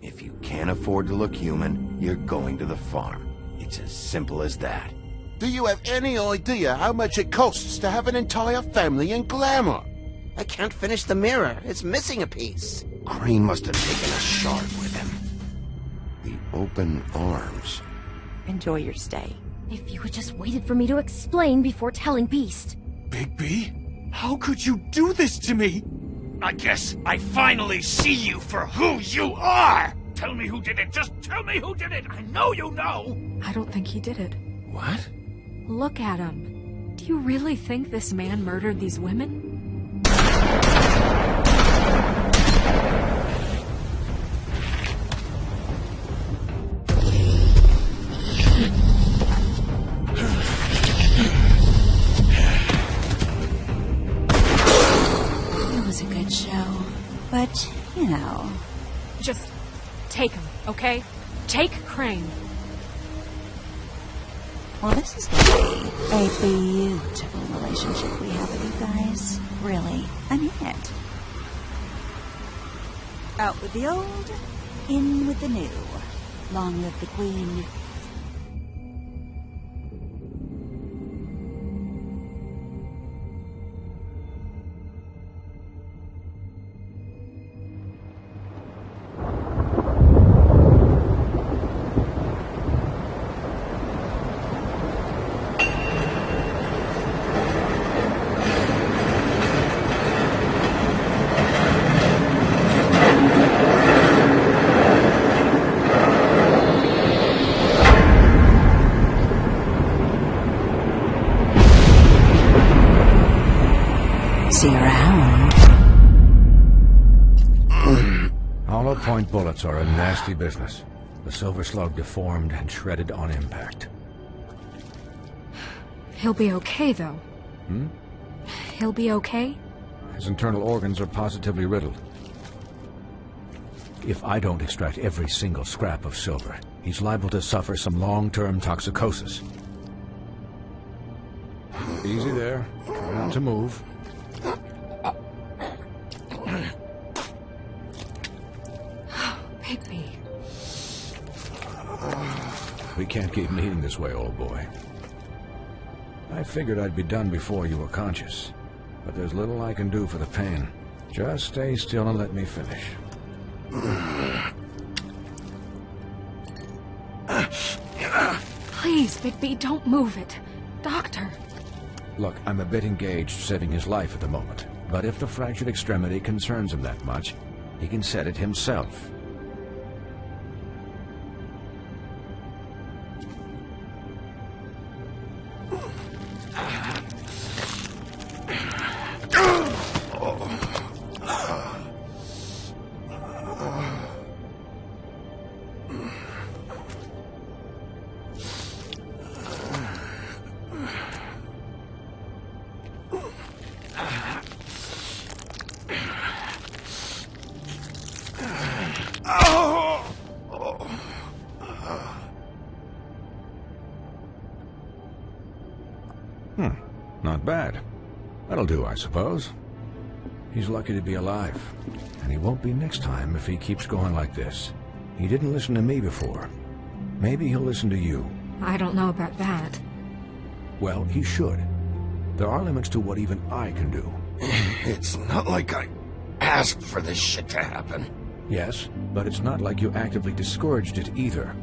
If you can't afford to look human, you're going to the farm. It's as simple as that. Do you have any idea how much it costs to have an entire family in Glamour? I can't finish the mirror. It's missing a piece. Crane must have taken a shard with him. The open arms. Enjoy your stay. If you had just waited for me to explain before telling Beast. Bigby? How could you do this to me? I guess I finally see you for who you are! Tell me who did it! Just tell me who did it! I know you know! I don't think he did it. What? Look at him. Do you really think this man murdered these women? It was a good show. But, you know... Just take him, okay? Take Crane. Well, this is going to be a beautiful relationship we have with you guys. Really. I mean it. Out with the old, in with the new. Long live the Queen. See you around. Hollow point bullets are a nasty business. The Silver Slug deformed and shredded on impact. He'll be okay, though. He'll be okay? His internal organs are positively riddled. If I don't extract every single scrap of silver, he's liable to suffer some long-term toxicosis. Easy there. Try not to move. Bigby. We can't keep meeting this way, old boy. I figured I'd be done before you were conscious, but there's little I can do for the pain. Just stay still and let me finish. Please, Bigby, don't move it. Doctor. Look, I'm a bit engaged saving his life at the moment, but if the fractured extremity concerns him that much, he can set it himself. Not bad. That'll do, I suppose. He's lucky to be alive. And he won't be next time if he keeps going like this. He didn't listen to me before. Maybe he'll listen to you. I don't know about that. Well, he should. There are limits to what even I can do. It's not like I asked for this shit to happen. Yes, but it's not like you actively discouraged it either.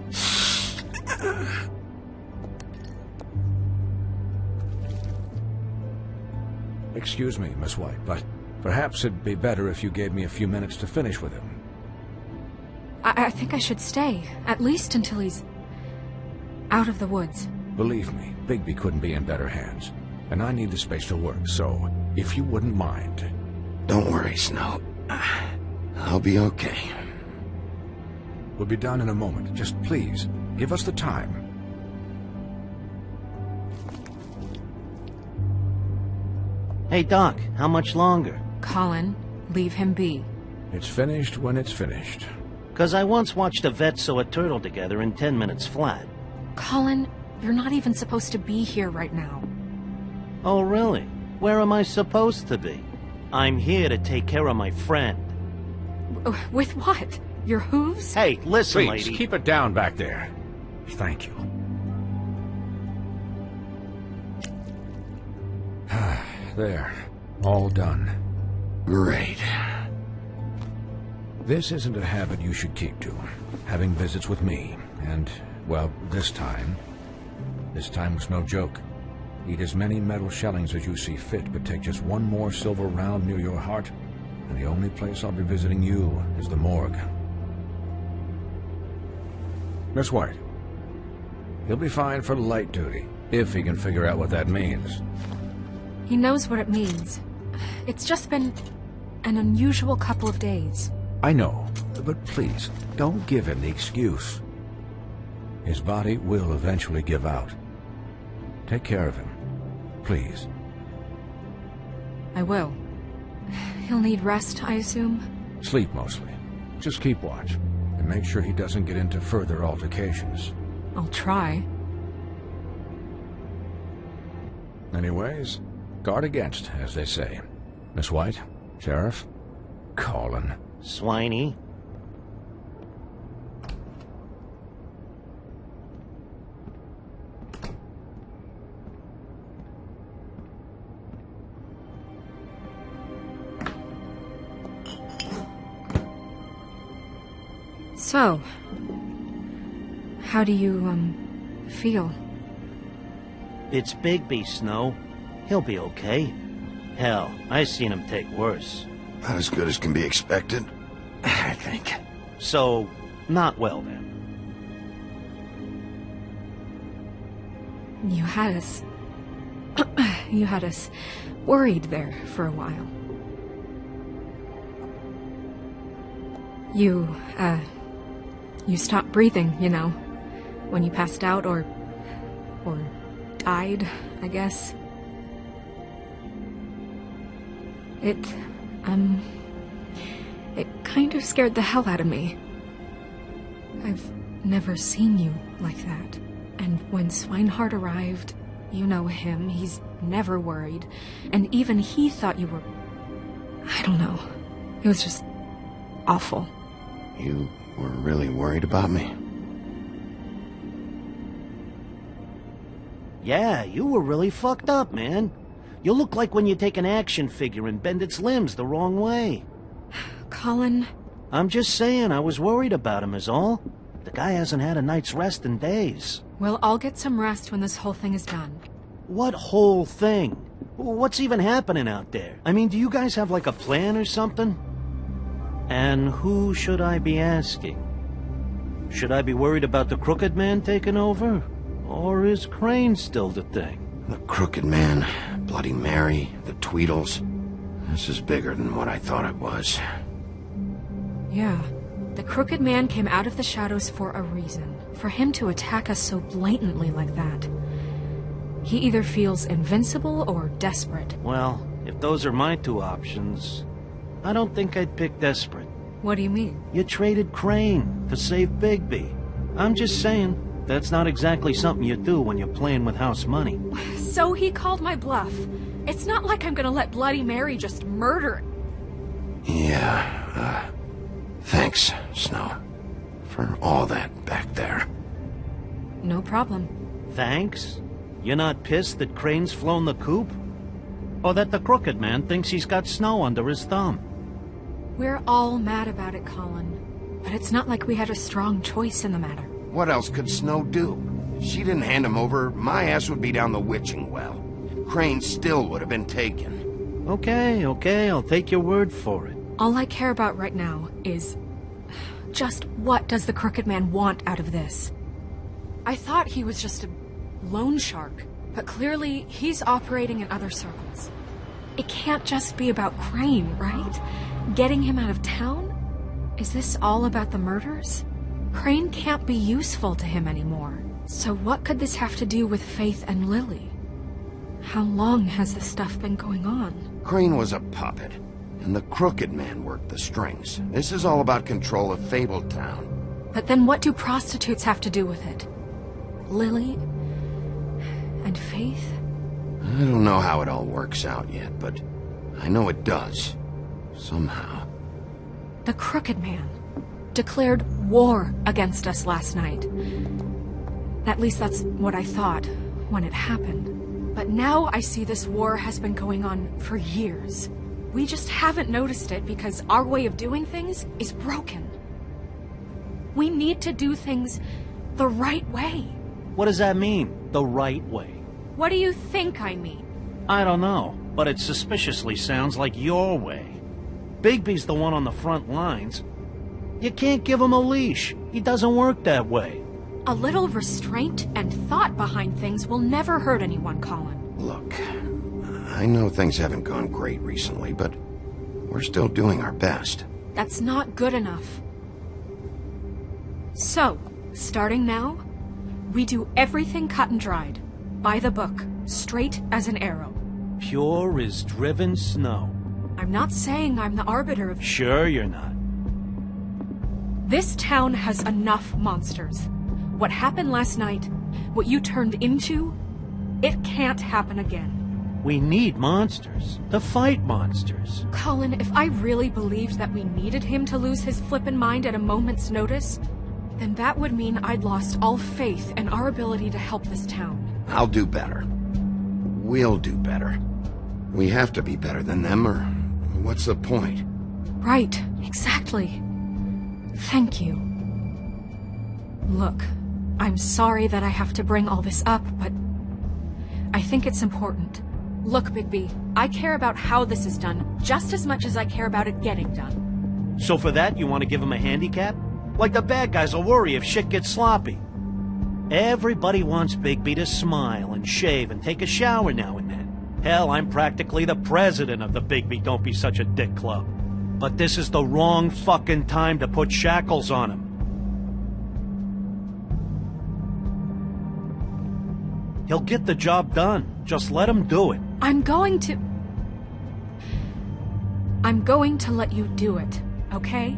Excuse me, Miss White, but perhaps it'd be better if you gave me a few minutes to finish with him. I think I should stay, at least until he's out of the woods. Believe me, Bigby couldn't be in better hands, and I need the space to work, so if you wouldn't mind... Don't worry, Snow. I'll be okay. We'll be done in a moment. Just please, give us the time. Hey, Doc, how much longer? Colin, leave him be. It's finished when it's finished. 'Cause I once watched a vet sew a turtle together in 10 minutes flat. Colin, you're not even supposed to be here right now. Oh, really? Where am I supposed to be? I'm here to take care of my friend. With what? Your hooves? Hey, listen, Please, lady. keep it down back there. Thank you. There. All done. Great. This isn't a habit you should keep to. Having visits with me. And, well, this time was no joke. Eat as many metal shellings as you see fit, but take just one more silver round near your heart, and the only place I'll be visiting you is the morgue. Miss White, he'll be fine for light duty, if he can figure out what that means. He knows what it means. It's just been an unusual couple of days. I know, but please, don't give him the excuse. His body will eventually give out. Take care of him, please. I will. He'll need rest, I assume? Sleep mostly. Just keep watch, and make sure he doesn't get into further altercations. I'll try. Anyways, guard against, as they say. Miss White, Sheriff, Colin. Swiney. So, how do you, feel? It's Bigby, Snow. He'll be okay. Hell, I seen him take worse. Not as good as can be expected, I think. So, not well then. You had us... you had us worried there for a while. You stopped breathing, you know, when you passed out or died, I guess. It kind of scared the hell out of me. I've never seen you like that. And when Swinehart arrived, you know him, he's never worried. And even he thought you were... I don't know. It was just awful. You were really worried about me? Yeah, you were really fucked up, man. You look like when you take an action figure and bend its limbs the wrong way. Colin... I'm just saying, I was worried about him is all. The guy hasn't had a night's rest in days. Well, I'll get some rest when this whole thing is done. What whole thing? What's even happening out there? I mean, do you guys have like a plan or something? And who should I be asking? Should I be worried about the Crooked Man taking over? Or is Crane still the thing? The Crooked Man, Bloody Mary, the Tweedles. This is bigger than what I thought it was. Yeah. The Crooked Man came out of the shadows for a reason. For him to attack us so blatantly like that. He either feels invincible or desperate. Well, if those are my two options, I don't think I'd pick desperate. What do you mean? You traded Crane to save Bigby. I'm just saying, that's not exactly something you do when you're playing with house money. So he called my bluff. It's not like I'm gonna let Bloody Mary just murder... Yeah, thanks, Snow. For all that back there. No problem. Thanks? You're not pissed that Crane's flown the coop? Or that the Crooked Man thinks he's got Snow under his thumb? We're all mad about it, Colin. But it's not like we had a strong choice in the matter. What else could Snow do? If she didn't hand him over, my ass would be down the witching well. Crane still would have been taken. Okay, I'll take your word for it. All I care about right now is... just what does the Crooked Man want out of this? I thought he was just a loan shark, but clearly he's operating in other circles. It can't just be about Crane, right? Getting him out of town? Is this all about the murders? Crane can't be useful to him anymore. So what could this have to do with Faith and Lily? How long has this stuff been going on? Crane was a puppet, and the Crooked Man worked the strings. This is all about control of Fabletown. But then what do prostitutes have to do with it? Lily? And Faith? I don't know how it all works out yet, but I know it does. Somehow. The Crooked Man. declared war against us last night. At least that's what I thought when it happened. But now I see this war has been going on for years. We just haven't noticed it because our way of doing things is broken. We need to do things the right way. What does that mean, the right way? What do you think I mean? I don't know, but it suspiciously sounds like your way. Bigby's the one on the front lines. You can't give him a leash. He doesn't work that way. A little restraint and thought behind things will never hurt anyone, Colin. Look, I know things haven't gone great recently, but we're still doing our best. That's not good enough. So, starting now, we do everything cut and dried. By the book, straight as an arrow. Pure as driven snow. I'm not saying I'm the arbiter of... Sure you're not. This town has enough monsters. What happened last night, what you turned into, it can't happen again. We need monsters. To fight monsters. Colin, if I really believed that we needed him to lose his flippin' mind at a moment's notice, then that would mean I'd lost all faith in our ability to help this town. I'll do better. We'll do better. We have to be better than them, or what's the point? Right, exactly. Thank you. Look, I'm sorry that I have to bring all this up, but I think it's important. Look, Bigby, I care about how this is done just as much as I care about it getting done. So for that, you want to give him a handicap? Like the bad guys will worry if shit gets sloppy. Everybody wants Bigby to smile and shave and take a shower now and then. Hell, I'm practically the president of the Bigby Don't Be Such a Dick Club. But this is the wrong fucking time to put shackles on him. He'll get the job done. Just let him do it. I'm going to let you do it, okay?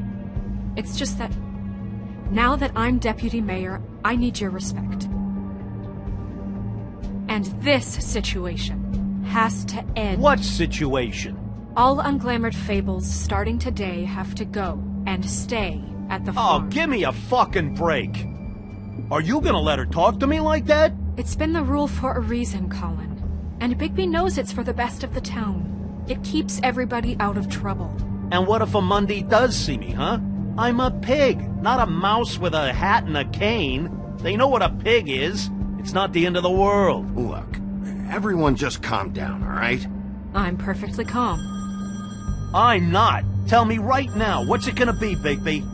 It's just that now that I'm deputy mayor, I need your respect. And this situation has to end. What situation? All unglamored fables starting today have to go and stay at the Oh, farm. give me a fucking break. Are you gonna let her talk to me like that? It's been the rule for a reason, Colin. And Bigby knows it's for the best of the town. It keeps everybody out of trouble. And what if a Monday does see me, huh? I'm a pig, not a mouse with a hat and a cane. They know what a pig is. It's not the end of the world. Look, everyone just calm down, all right? I'm perfectly calm. I'm not. Tell me right now, what's it gonna be, Bigby?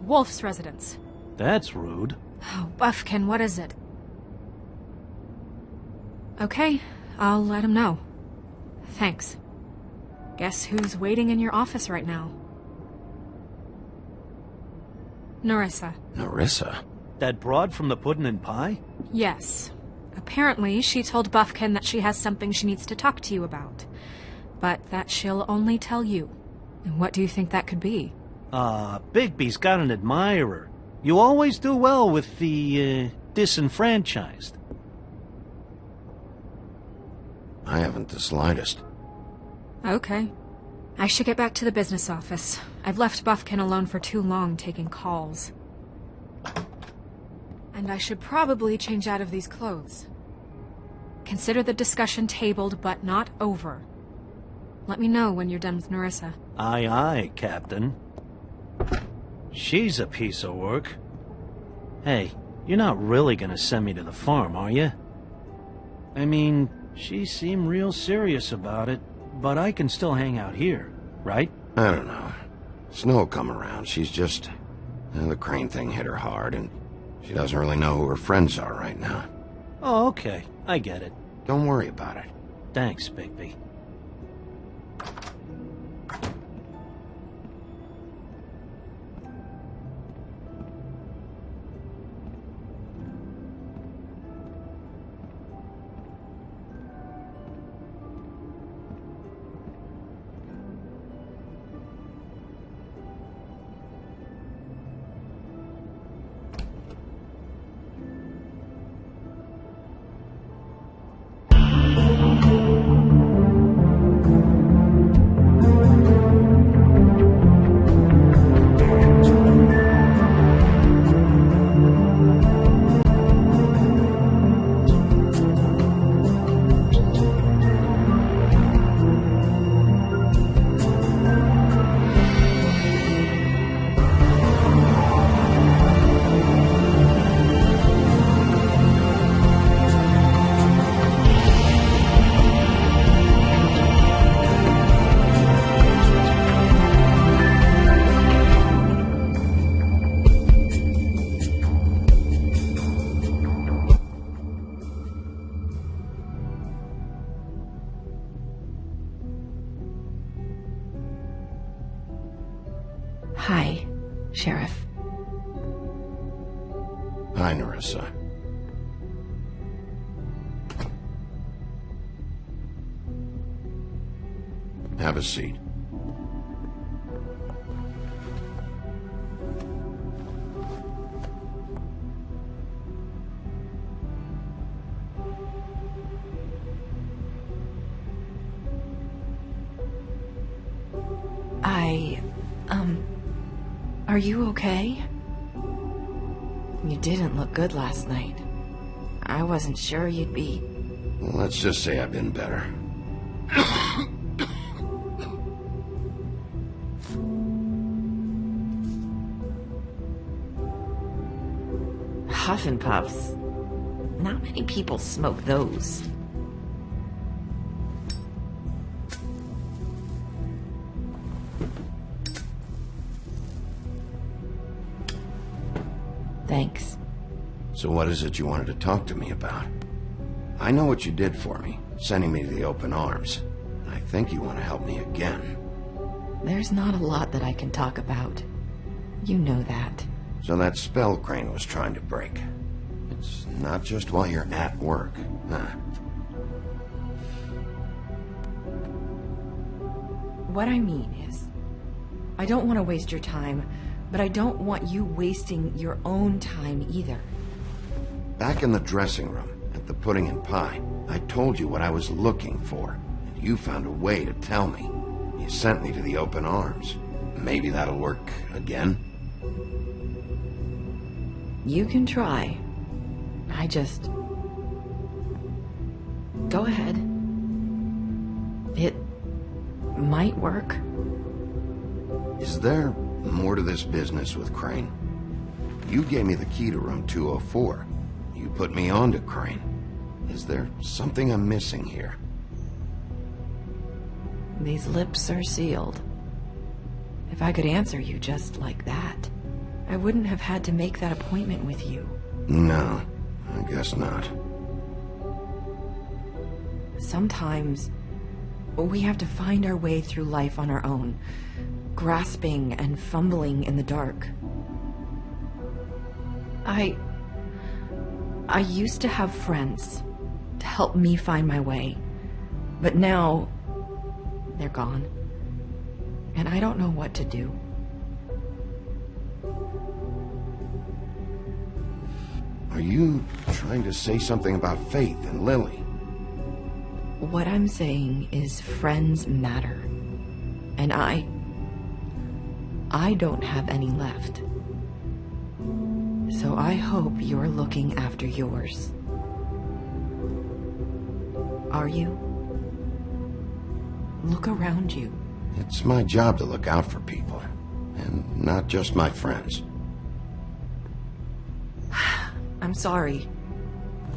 Wolf's residence. That's rude. Oh, Buffkin, what is it? Okay, I'll let him know. Thanks. Guess who's waiting in your office right now? Nerissa. Nerissa? That broad from the Puddin' and Pie? Yes. Apparently, she told Buffkin that she has something she needs to talk to you about. But that she'll only tell you. And what do you think that could be? Bigby's got an admirer. You always do well with the, disenfranchised. I haven't the slightest. Okay. I should get back to the business office. I've left Buffkin alone for too long taking calls. And I should probably change out of these clothes. Consider the discussion tabled, but not over. Let me know when you're done with Nerissa. Aye, aye, Captain. She's a piece of work. Hey, you're not really gonna send me to the farm, are you? I mean, she seemed real serious about it, but I can still hang out here, right? I don't know. Snow come around. She's just... the Crane thing hit her hard, and she doesn't really know who her friends are right now. Oh, okay. I get it. Don't worry about it. Thanks, Bigby. Hi, Sheriff. Hi, Nerissa. Have a seat. Are you okay? You didn't look good last night. I wasn't sure you'd be... Well, let's just say I've been better. Huff and Puffs. Not many people smoke those. Thanks. So what is it you wanted to talk to me about? I know what you did for me, sending me to the open arms. I think you want to help me again. There's not a lot that I can talk about. You know that. So that spell Crane was trying to break. It's not just while you're at work, huh? What I mean is, I don't want to waste your time, but I don't want you wasting your own time either. Back in the dressing room, at the Pudding and Pie, I told you what I was looking for, and you found a way to tell me. You sent me to the open arms. Maybe that'll work again? You can try. I just... Go ahead. It might work. Is there more to this business with Crane? You gave me the key to room 204. You put me on to Crane. Is there something I'm missing here? These lips are sealed. If I could answer you just like that, I wouldn't have had to make that appointment with you. No, I guess not. Sometimes we have to find our way through life on our own, grasping and fumbling in the dark. I used to have friends to help me find my way, but now they're gone, and I don't know what to do. Are you trying to say something about Faith and Lily? What I'm saying is friends matter, and I don't have any left. So I hope you're looking after yours. Are you? Look around you. It's my job to look out for people, and not just my friends. I'm sorry.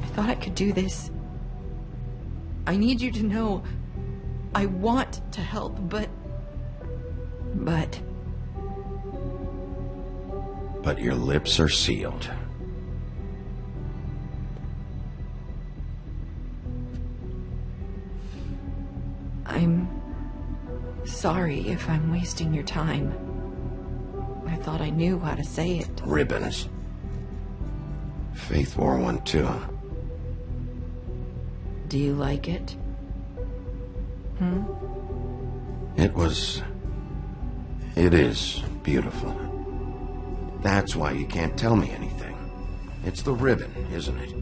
I thought I could do this. I need you to know I want to help, but... But your lips are sealed. I'm sorry if I'm wasting your time. I thought I knew how to say it. Ribbons. Faith wore one too. Do you like it? It is beautiful. That's why you can't tell me anything. It's the ribbon, isn't it?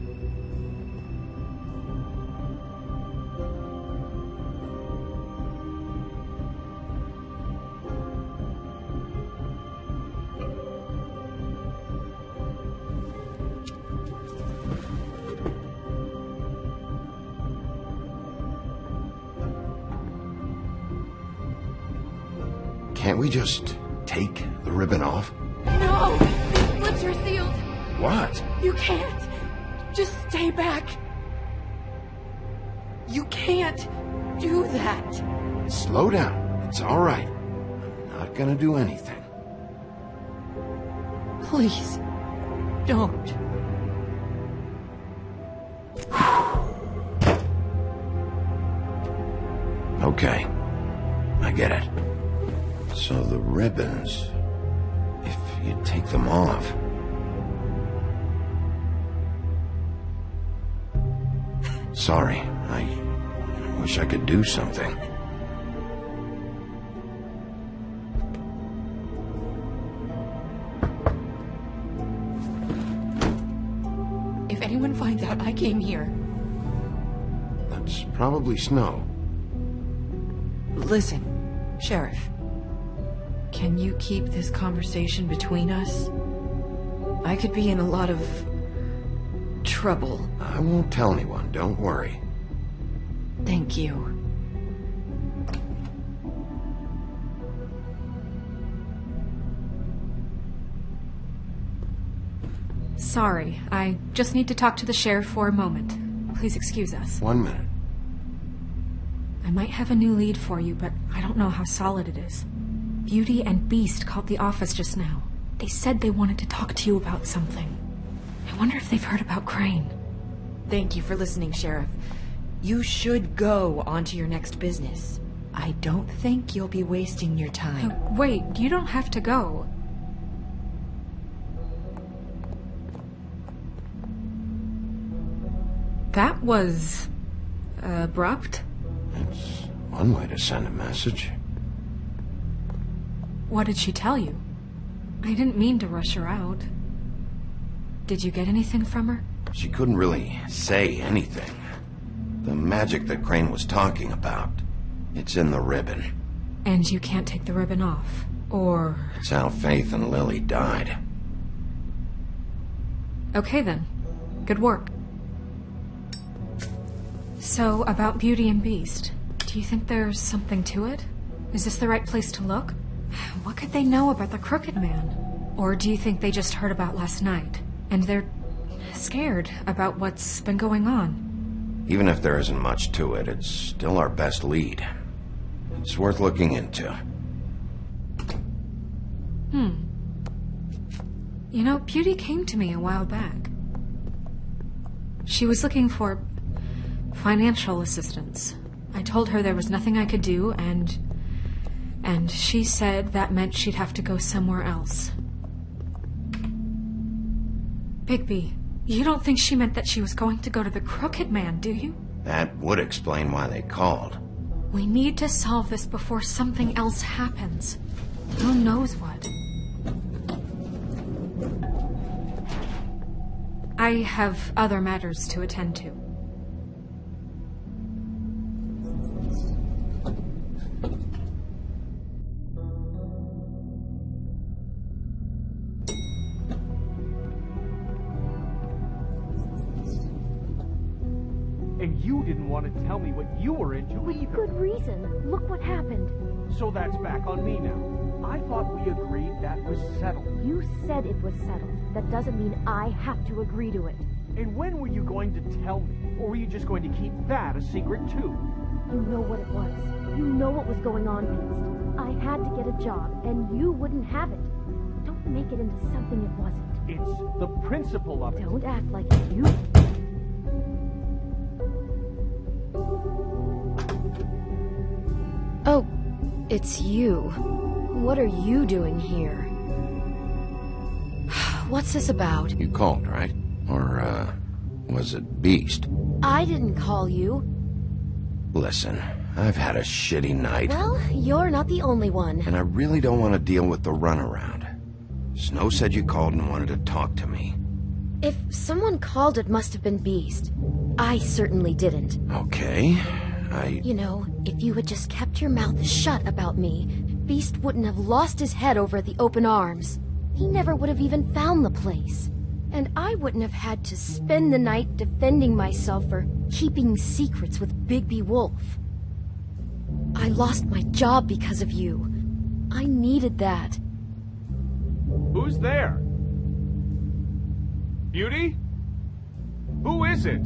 Can't we just take the ribbon off? No! These lips are sealed! What? You can't! Just stay back! You can't do that! Slow down. It's all right. I'm not gonna do anything. Please, don't. Okay. I get it. So the ribbons you'd take them off. Sorry, I wish I could do something. If anyone finds out I came here... That's probably Snow. Listen, Sheriff. Can you keep this conversation between us? I could be in a lot of... trouble. I won't tell anyone, don't worry. Thank you. Sorry, I just need to talk to the sheriff for a moment. Please excuse us. 1 minute. I might have a new lead for you, but I don't know how solid it is. Beauty and Beast called the office just now. They said they wanted to talk to you about something. I wonder if they've heard about Crane. Thank you for listening, Sheriff. You should go on to your next business. I don't think you'll be wasting your time. Wait, you don't have to go. That was... abrupt? It's one way to send a message. What did she tell you? I didn't mean to rush her out. Did you get anything from her? She couldn't really say anything. The magic that Crane was talking about, it's in the ribbon. And you can't take the ribbon off, or... It's how Faith and Lily died. Okay then. Good work. So, about Beauty and Beast, do you think there's something to it? Is this the right place to look? What could they know about the Crooked Man? Or do you think they just heard about last night, and they're scared about what's been going on? Even if there isn't much to it, it's still our best lead. It's worth looking into. You know, Beauty came to me a while back. She was looking for financial assistance. I told her there was nothing I could do, and she said that meant she'd have to go somewhere else. Bigby, you don't think she meant that she was going to go to the Crooked Man, do you? That would explain why they called. We need to solve this before something else happens. Who knows what? I have other matters to attend to. And you didn't want to tell me what you were into With either. good reason. Look what happened. So that's back on me now. I thought we agreed that was settled. You said it was settled. That doesn't mean I have to agree to it. And when were you going to tell me? Or were you just going to keep that a secret too? You know what it was. You know what was going on, Beast. I had to get a job, and you wouldn't have it. Don't make it into something it wasn't. It's the principle of it. Don't act like it's you. Oh, it's you. What are you doing here? What's this about? You called, right? Or, was it Beast? I didn't call you. Listen, I've had a shitty night. Well, you're not the only one. And I really don't want to deal with the runaround. Snow said you called and wanted to talk to me. If someone called, it must have been Beast. I certainly didn't. Okay, You know, if you had just kept your mouth shut about me, Beast wouldn't have lost his head over at the Open Arms. He never would have even found the place. And I wouldn't have had to spend the night defending myself for keeping secrets with Bigby Wolf. I lost my job because of you. I needed that. Who's there? Beauty? Who is it?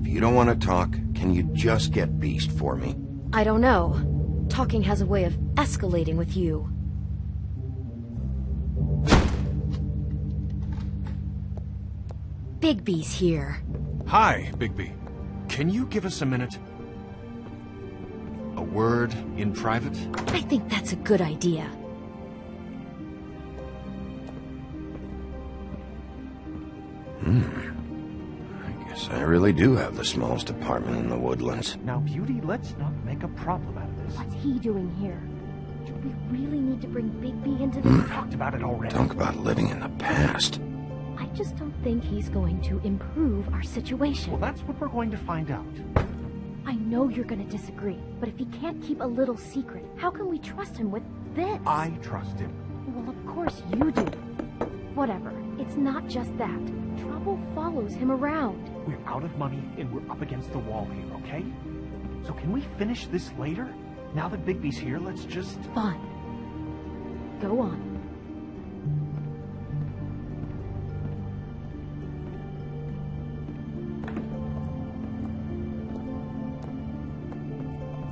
if you don't want to talk, can you just get Beast for me? I don't know. Talking has a way of escalating with you. Bigby's here. Hi, Bigby. Can you give us a minute? A word in private? I think that's a good idea. really do have the smallest apartment in the Woodlands. Now, Beauty, let's not make a problem out of this. What's he doing here? Do we really need to bring Bigby into this? We talked about it already. Talk about living in the past. I just don't think he's going to improve our situation. Well, that's what we're going to find out. I know you're gonna disagree, but if he can't keep a little secret, how can we trust him with this? I trust him. Well, of course you do. Whatever. It's not just that. Trouble follows him around. We're out of money, and we're up against the wall here, okay? So can we finish this later? Now that Bigby's here, let's just... Fine. Go on.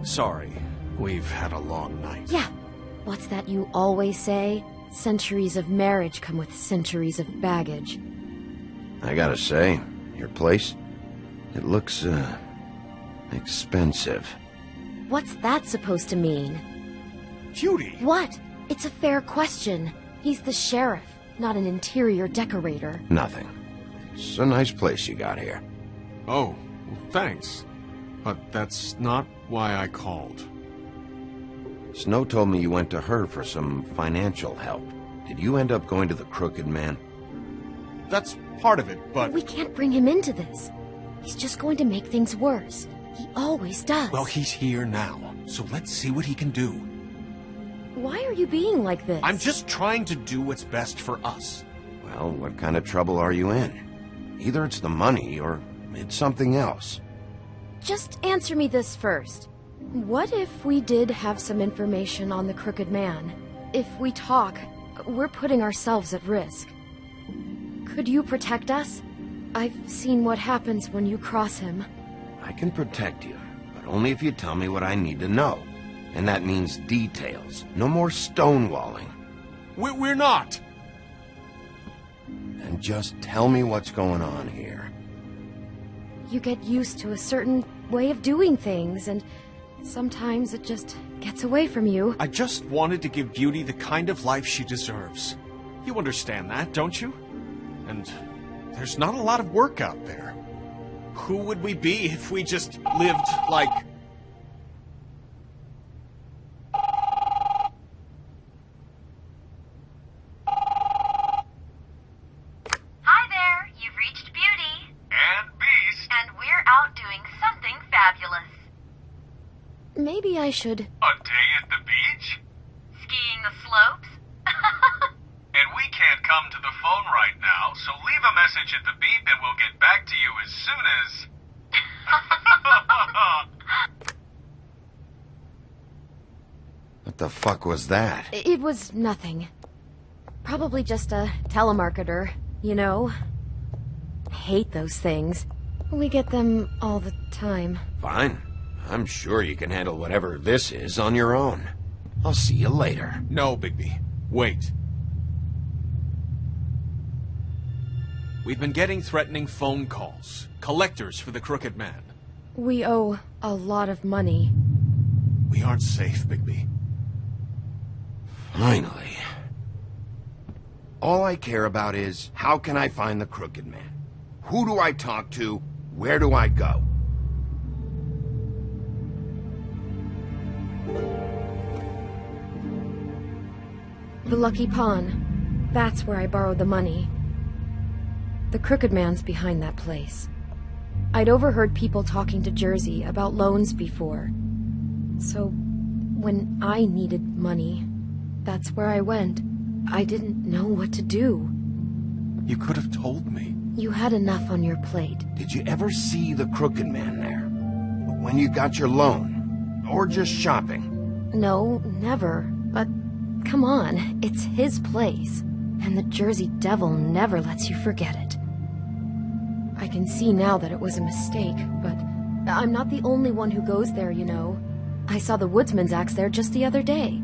Sorry, we've had a long night. Yeah. What's that you always say? Centuries of marriage come with centuries of baggage. I gotta say, your place, it looks, expensive. What's that supposed to mean? Beauty! What? It's a fair question. He's the sheriff, not an interior decorator. Nothing. It's a nice place you got here. Oh, well, thanks. But that's not why I called. Snow told me you went to her for some financial help. Did you end up going to the Crooked Man? That's part of it, but... We can't bring him into this. He's just going to make things worse. He always does. Well, he's here now, so let's see what he can do. Why are you being like this? I'm just trying to do what's best for us. Well, what kind of trouble are you in? Either it's the money, or it's something else. Just answer me this first. What if we did have some information on the Crooked Man? If we talk, we're putting ourselves at risk. Could you protect us? I've seen what happens when you cross him. I can protect you, but only if you tell me what I need to know. And that means details. No more stonewalling. We're not! And just tell me what's going on here. You get used to a certain way of doing things, and sometimes it just gets away from you. I just wanted to give Beauty the kind of life she deserves. You understand that, don't you? And there's not a lot of work out there. Who would we be if we just lived like... Hi there, you've reached Beauty. And Beast! And we're out doing something fabulous. Maybe I should... A day at the beach? Skiing the slopes? And we can't come to the phone right now, so leave a message at the beep and we'll get back to you as soon as... What the fuck was that? It was nothing. Probably just a telemarketer, you know? I hate those things. We get them all the time. Fine. I'm sure you can handle whatever this is on your own. I'll see you later. No, Bigby. Wait. We've been getting threatening phone calls. Collectors for the Crooked Man. We owe a lot of money. We aren't safe, Bigby. Finally. All I care about is, how can I find the Crooked Man? Who do I talk to? Where do I go? The Lucky Pawn. That's where I borrowed the money. The Crooked Man's behind that place. I'd overheard people talking to Jersey about loans before. So, when I needed money, that's where I went. I didn't know what to do. You could have told me. You had enough on your plate. Did you ever see the Crooked Man there? When you got your loan? Or just shopping? No, never. But, come on, it's his place. And the Jersey Devil never lets you forget it. I can see now that it was a mistake, but I'm not the only one who goes there, you know. I saw the Woodsman's axe there just the other day.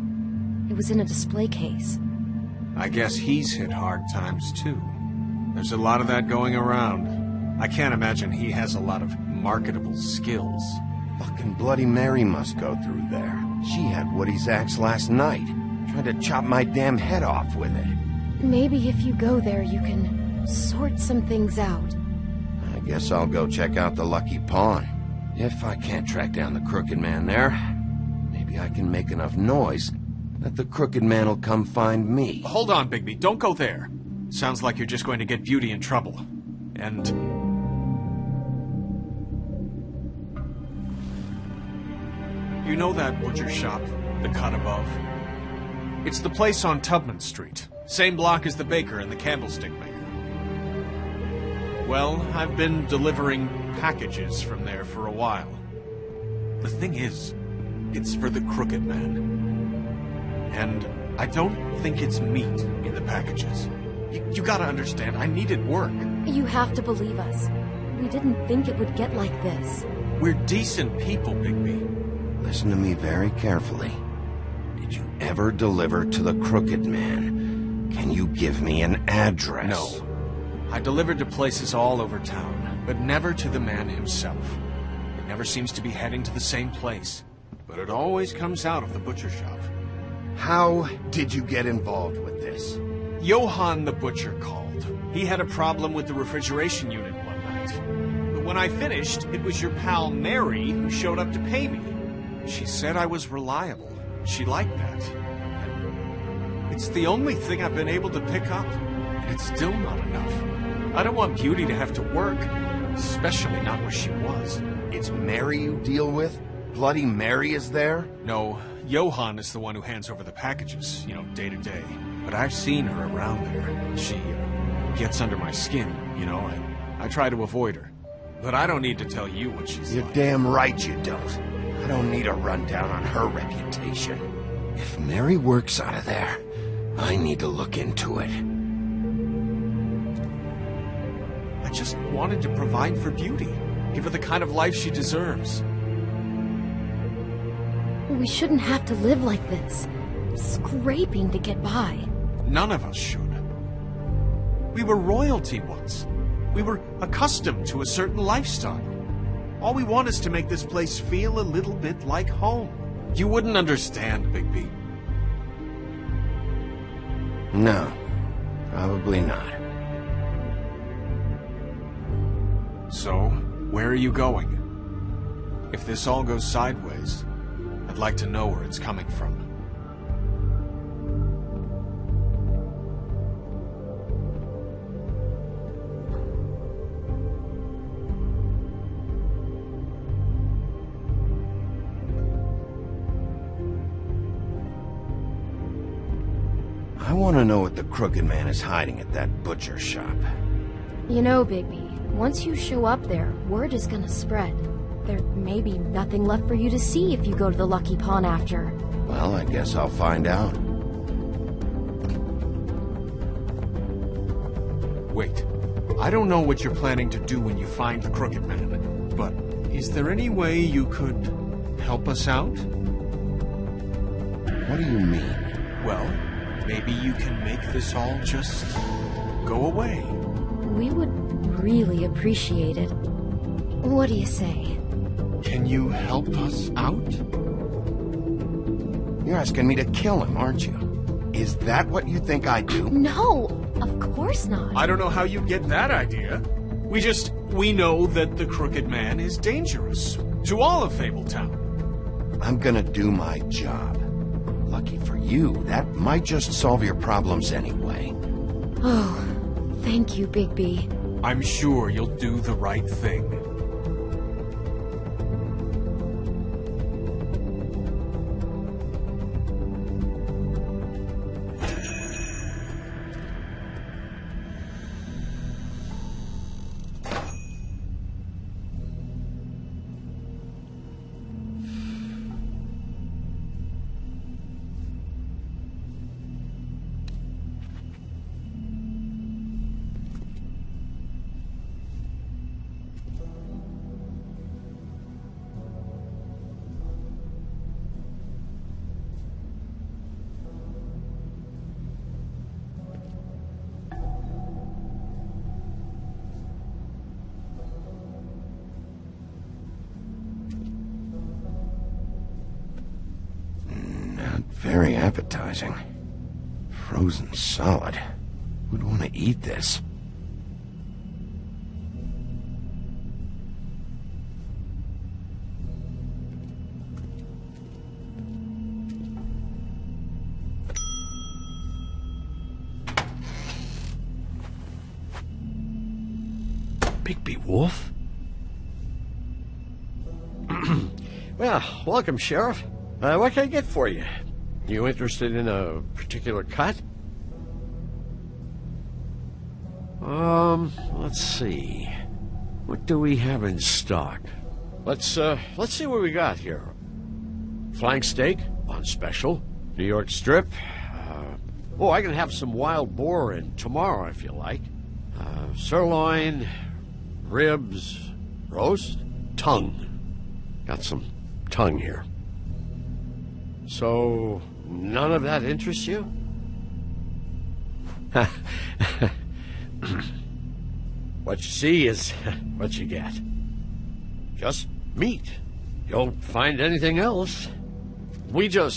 It was in a display case. I guess he's hit hard times, too. There's a lot of that going around. I can't imagine he has a lot of marketable skills. Fucking Bloody Mary must go through there. She had Woody's axe last night. Tried to chop my damn head off with it. Maybe if you go there, you can sort some things out. I guess I'll go check out the Lucky Pawn. If I can't track down the Crooked Man there, maybe I can make enough noise that the Crooked Man will come find me. Hold on, Bigby. Don't go there. Sounds like you're just going to get Beauty in trouble. And... you know that butcher shop, the cut above? It's the place on Tubman Street. Same block as the baker and the candlestick maker. Well, I've been delivering packages from there for a while. The thing is, it's for the Crooked Man. And I don't think it's meat in the packages. You gotta understand, I needed work. You have to believe us. We didn't think it would get like this. We're decent people, Bigby. Listen to me very carefully. Did you ever deliver to the Crooked Man? Can you give me an address? No. I delivered to places all over town, but never to the man himself. It never seems to be heading to the same place, but it always comes out of the butcher shop. How did you get involved with this? Johann the butcher called. He had a problem with the refrigeration unit one night. But when I finished, it was your pal Mary who showed up to pay me. She said I was reliable. She liked that. And it's the only thing I've been able to pick up. And it's still not enough. I don't want Beauty to have to work, especially not where she was. It's Mary you deal with? Bloody Mary is there? No, Johann is the one who hands over the packages, day to day. But I've seen her around there. She gets under my skin, I try to avoid her. But I don't need to tell you what she's You're like. damn right you don't. I don't need a rundown on her reputation. If Mary works out of there, I need to look into it. I just wanted to provide for Beauty. Give her the kind of life she deserves. We shouldn't have to live like this, scraping to get by. None of us should. We were royalty once. We were accustomed to a certain lifestyle. All we want is to make this place feel a little bit like home. You wouldn't understand, Bigby. No, probably not. So, where are you going? If this all goes sideways, I'd like to know where it's coming from. I want to know what the Crooked Man is hiding at that butcher shop. You know, Bigby, once you show up there, word is gonna spread. There may be nothing left for you to see if you go to the Lucky Pawn after. Well, I guess I'll find out. Wait. I don't know what you're planning to do when you find the Crooked Man, but is there any way you could help us out? What do you mean? Well, maybe you can make this all just go away. We would really appreciate it. What do you say? Can you help us out? You're asking me to kill him, aren't you? Is that what you think I do? No, of course not. I don't know how you get that idea. We know that the Crooked Man is dangerous to all of Fabletown. I'm gonna do my job. Lucky for you, that might just solve your problems anyway. Oh, thank you, Bigby. I'm sure you'll do the right thing. Very appetizing. Frozen solid. Who'd want to eat this? Wolf? Well, welcome, Sheriff. What can I get for you? You interested in a particular cut? Let's see. What do we have in stock? Let's see what we got here. Flank steak on special. New York strip. I can have some wild boar in tomorrow if you like. Sirloin, ribs, roast, tongue. Got some tongue here. So, none of that interests you? What you see is what you get. Just meat. You don't find anything else. We do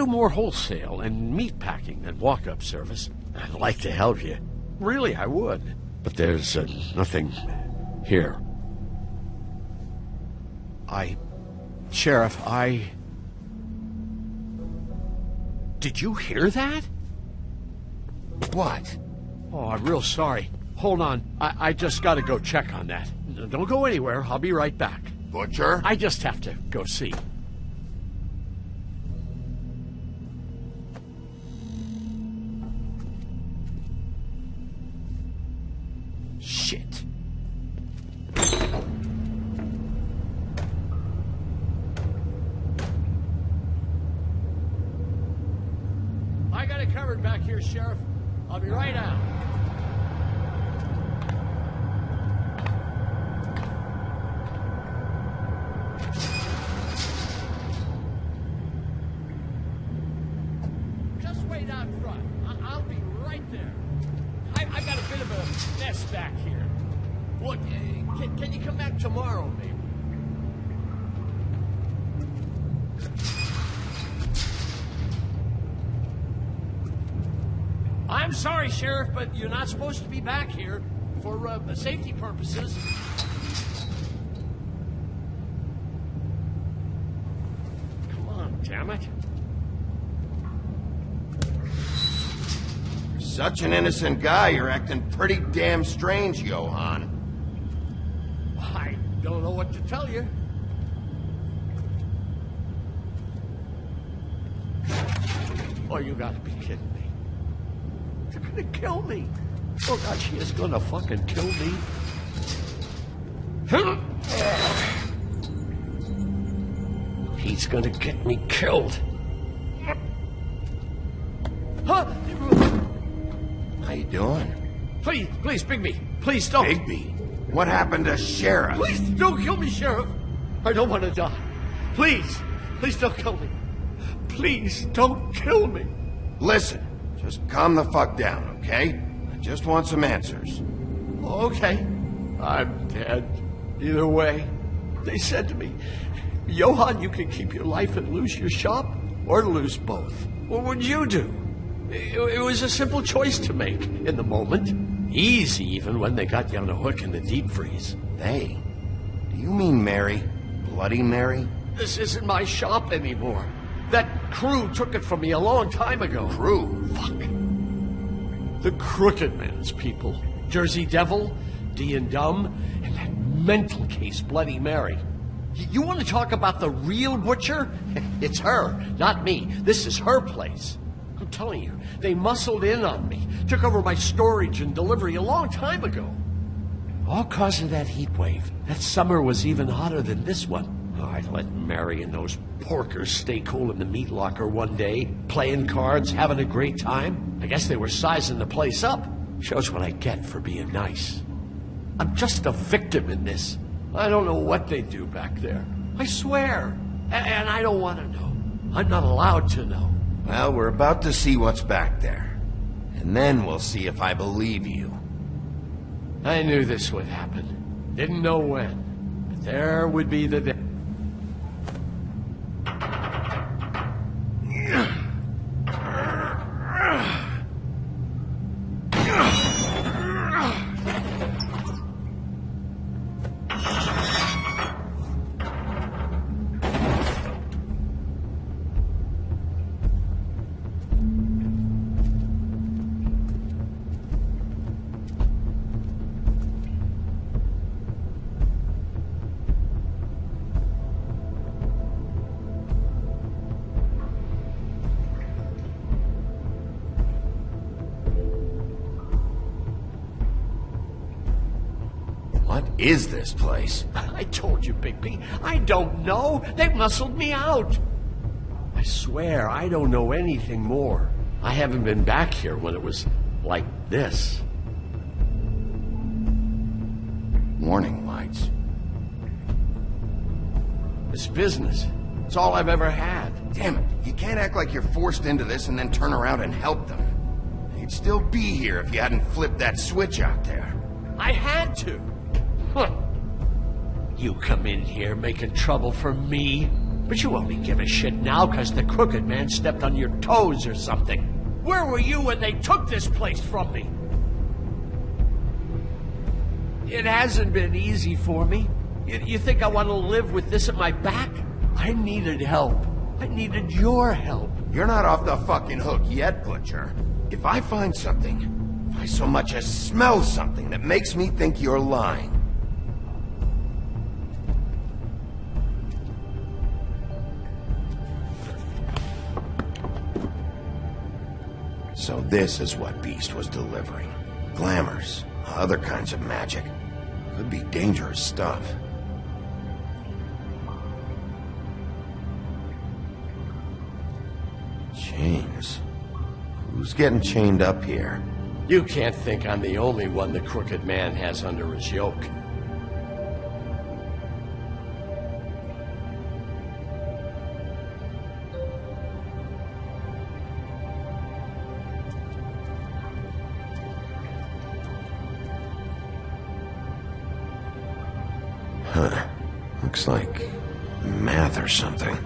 more wholesale and meat packing than walk-up service. I'd like to help you. Really, I would. But there's nothing here. Sheriff, Did you hear that? What? Oh, I'm real sorry. Hold on. I just gotta go check on that. Don't go anywhere. I'll be right back. Butcher? I just have to go see. Shit. I got it covered back here, Sheriff. I'll be right out. Just wait out front. I'll be right there. I got a bit of a mess back here. Look, can you come back tomorrow, maybe? I'm sorry, Sheriff, but you're not supposed to be back here for safety purposes. Come on, damn it. You're such an innocent guy, you're acting pretty damn strange, Johann. I don't know what to tell you. Oh, you gotta be kidding me. They're gonna kill me. Oh, God, she is gonna fucking kill me. He's gonna get me killed. Huh? How you doing? Please, Bigby. Please don't. Bigby? What happened to Sheriff? Please don't kill me, Sheriff. I don't want to die. Please don't kill me. Please don't kill me. Listen, just calm the fuck down, okay? I just want some answers. Okay. I'm dead. Either way. They said to me, Johann, you can keep your life and lose your shop, or lose both. What would you do? It was a simple choice to make in the moment. Easy, even when they got you on a hook in the deep freeze. They? Do you mean Mary? Bloody Mary? This isn't my shop anymore. That crew took it from me a long time ago. Crew? Fuck. The Crooked Man's people. Jersey Devil, D and Dumb, and that mental case, Bloody Mary. You want to talk about the real butcher? It's her, not me. This is her place. I'm telling you, they muscled in on me, took over my storage and delivery a long time ago. All cause of that heat wave. That summer was even hotter than this one. Oh, I let Mary and those porkers stay cool in the meat locker one day, playing cards, having a great time. I guess they were sizing the place up. Shows what I get for being nice. I'm just a victim in this. I don't know what they do back there. I swear. And I don't want to know. I'm not allowed to know. Well, we're about to see what's back there. And then we'll see if I believe you. I knew this would happen. Didn't know when. But there would be the day. What is this place? I told you, Bigby. I don't know. They muscled me out. I swear, I don't know anything more. I haven't been back here when it was like this. Warning lights. It's business. It's all I've ever had. Damn it, you can't act like you're forced into this and then turn around and help them. You'd still be here if you hadn't flipped that switch out there. I had to. Huh. You come in here making trouble for me, but you only give a shit now because the Crooked Man stepped on your toes or something. Where were you when they took this place from me? It hasn't been easy for me. You think I want to live with this at my back? I needed help. I needed your help. You're not off the fucking hook yet, Butcher. If I find something, if I so much as smell something that makes me think you're lying. So this is what Beast was delivering. Glamours, other kinds of magic. Could be dangerous stuff. Chains. Who's getting chained up here? You can't think I'm the only one the Crooked Man has under his yoke. Huh. Looks like math or something.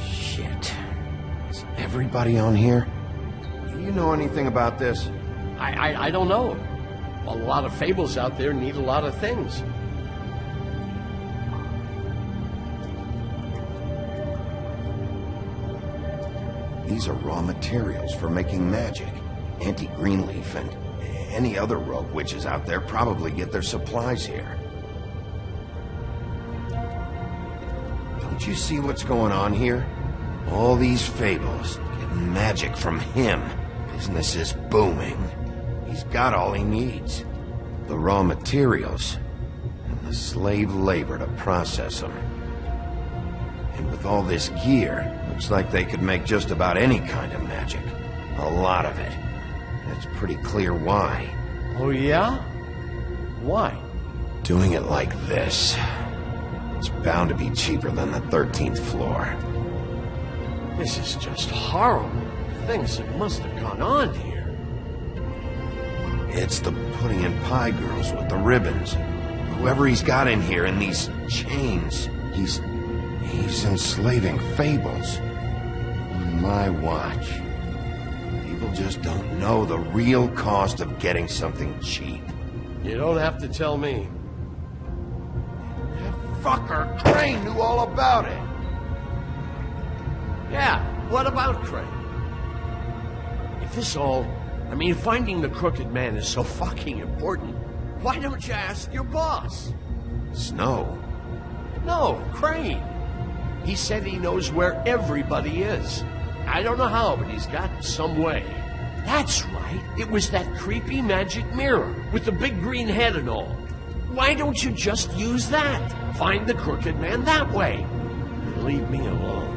Shit. Is everybody on here? Do you know anything about this? I don't know. Well, a lot of fables out there need a lot of things. These are raw materials for making magic. Auntie Greenleaf and any other rogue witches out there probably get their supplies here. Don't you see what's going on here? All these fables getting magic from him. Business is booming. He's got all he needs. The raw materials and the slave labor to process them. And with all this gear, looks like they could make just about any kind of magic. A lot of it. It's pretty clear why. Oh, yeah? Why? Doing it like this. It's bound to be cheaper than the 13th floor. This is just horrible. Things that must have gone on here. It's the pudding and pie girls with the ribbons. Whoever he's got in here in these chains, he's enslaving fables. On my watch. People just don't know the real cost of getting something cheap. You don't have to tell me. That fucker Crane knew all about it. Yeah, what about Crane? If this all... finding the Crooked Man is so fucking important, why don't you ask your boss? Snow? No, Crane. He said he knows where everybody is. I don't know how, but he's got some way. That's right. It was that creepy magic mirror with the big green head and all. Why don't you just use that? Find the Crooked Man that way. Leave me alone.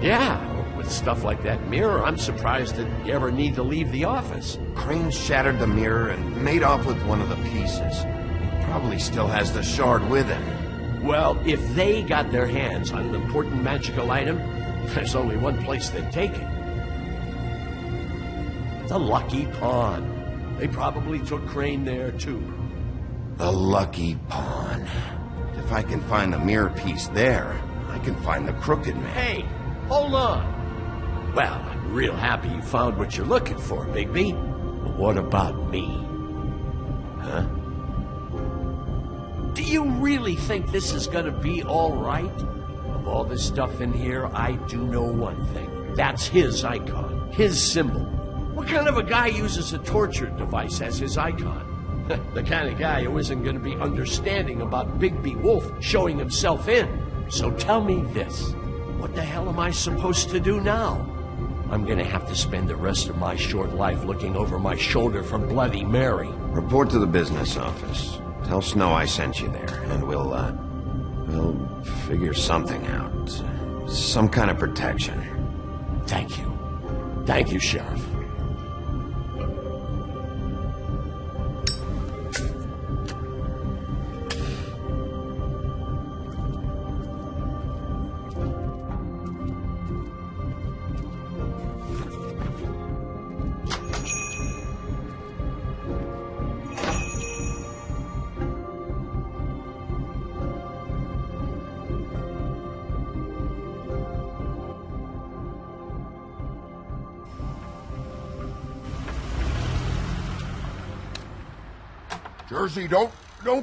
Yeah, with stuff like that mirror, I'm surprised that you ever need to leave the office. Crane shattered the mirror and made off with one of the pieces. He probably still has the shard with him. Well, if they got their hands on an important magical item, there's only one place they'd take it. The Lucky Pawn. They probably took Crane there, too. The Lucky Pawn. If I can find the mirror piece there, I can find the Crooked Man. Hey, hold on. Well, I'm real happy you found what you're looking for, Bigby. But what about me? Huh? Do you really think this is gonna be all right? Of all this stuff in here, I do know one thing. That's his icon, his symbol. What kind of a guy uses a torture device as his icon? The kind of guy who isn't gonna be understanding about Bigby Wolf showing himself in. So tell me this. What the hell am I supposed to do now? I'm gonna have to spend the rest of my short life looking over my shoulder from Bloody Mary. Report to the business office. Tell Snow I sent you there, and we'll figure something out. Some kind of protection. Thank you. Thank you, Sheriff. Jersey, don't